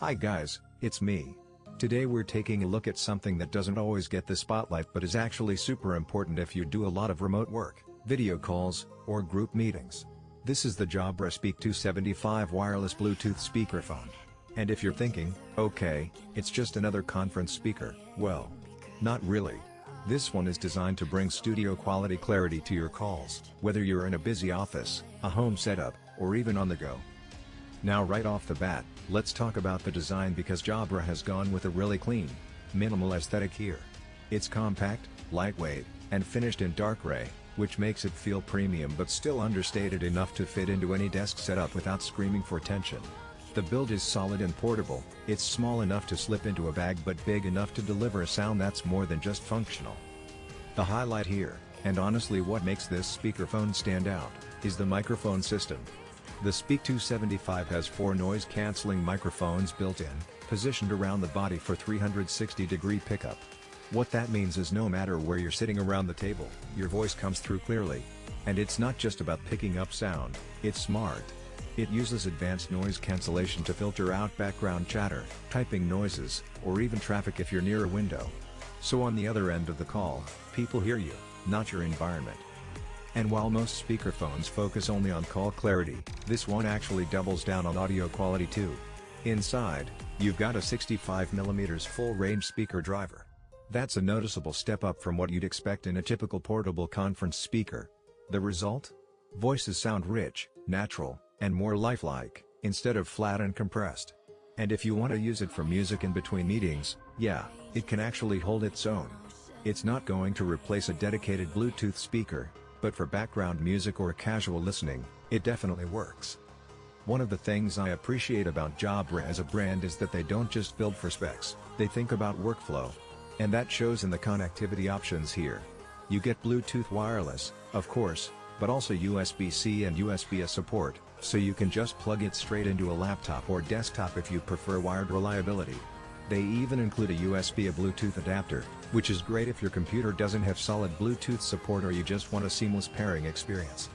Hi guys, it's me. Today we're taking a look at something that doesn't always get the spotlight but is actually super important if you do a lot of remote work, video calls, or group meetings. This is the Jabra Speak2 75 wireless Bluetooth speakerphone. And if you're thinking, okay, it's just another conference speaker, well, not really. This one is designed to bring studio quality clarity to your calls, whether you're in a busy office, a home setup, or even on the go. Now right off the bat, let's talk about the design because Jabra has gone with a really clean, minimal aesthetic here. It's compact, lightweight, and finished in dark gray, which makes it feel premium but still understated enough to fit into any desk setup without screaming for attention. The build is solid and portable, it's small enough to slip into a bag but big enough to deliver a sound that's more than just functional. The highlight here, and honestly what makes this speakerphone stand out, is the microphone system. The Speak2 75 has 4 noise-canceling microphones built in, positioned around the body for 360-degree pickup. What that means is no matter where you're sitting around the table, your voice comes through clearly. And it's not just about picking up sound, it's smart. It uses advanced noise cancellation to filter out background chatter, typing noises, or even traffic if you're near a window. So on the other end of the call, people hear you, not your environment. And while most speakerphones focus only on call clarity, this one actually doubles down on audio quality too. Inside, you've got a 65mm full-range speaker driver. That's a noticeable step up from what you'd expect in a typical portable conference speaker. The result? Voices sound rich, natural, and more lifelike, instead of flat and compressed. And if you want to use it for music in between meetings, yeah, it can actually hold its own. It's not going to replace a dedicated Bluetooth speaker, but for background music or casual listening, it definitely works. One of the things I appreciate about Jabra as a brand is that they don't just build for specs, they think about workflow. And that shows in the connectivity options here. You get Bluetooth wireless, of course, but also USB-C and USB-A support, so you can just plug it straight into a laptop or desktop if you prefer wired reliability. They even include a USB-A Bluetooth adapter, which is great if your computer doesn't have solid Bluetooth support or you just want a seamless pairing experience.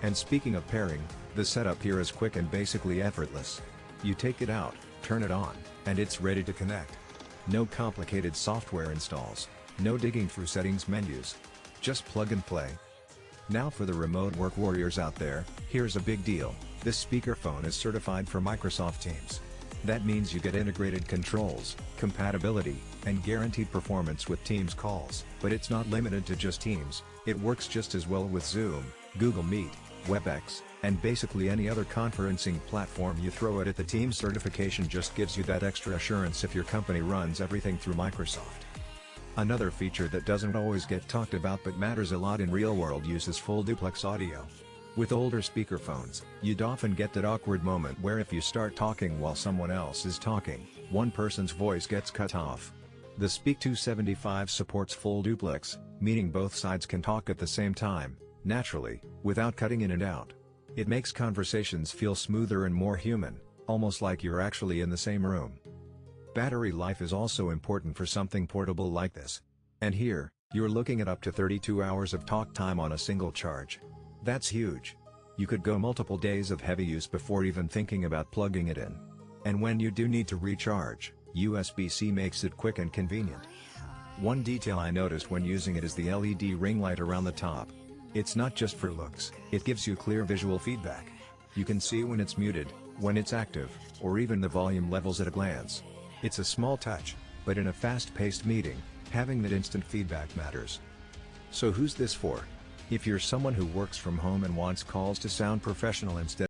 And speaking of pairing, the setup here is quick and basically effortless. You take it out, turn it on, and it's ready to connect. No complicated software installs, no digging through settings menus. Just plug and play. Now for the remote work warriors out there, here's a big deal, this speakerphone is certified for Microsoft Teams. That means you get integrated controls, compatibility, and guaranteed performance with Teams calls. But it's not limited to just Teams, it works just as well with Zoom, Google Meet, WebEx, and basically any other conferencing platform you throw at it. The Teams certification just gives you that extra assurance if your company runs everything through Microsoft. Another feature that doesn't always get talked about but matters a lot in real-world use is full duplex audio. With older speakerphones, you'd often get that awkward moment where if you start talking while someone else is talking, one person's voice gets cut off. The Speak2 75 supports full duplex, meaning both sides can talk at the same time, naturally, without cutting in and out. It makes conversations feel smoother and more human, almost like you're actually in the same room. Battery life is also important for something portable like this. And here, you're looking at up to 32 hours of talk time on a single charge. That's huge. You could go multiple days of heavy use before even thinking about plugging it in. And when you do need to recharge, USB-C makes it quick and convenient. One detail I noticed when using it is the LED ring light around the top. It's not just for looks, it gives you clear visual feedback. You can see when it's muted, when it's active, or even the volume levels at a glance. It's a small touch, but in a fast-paced meeting, having that instant feedback matters. So who's this for? If you're someone who works from home and wants calls to sound professional instead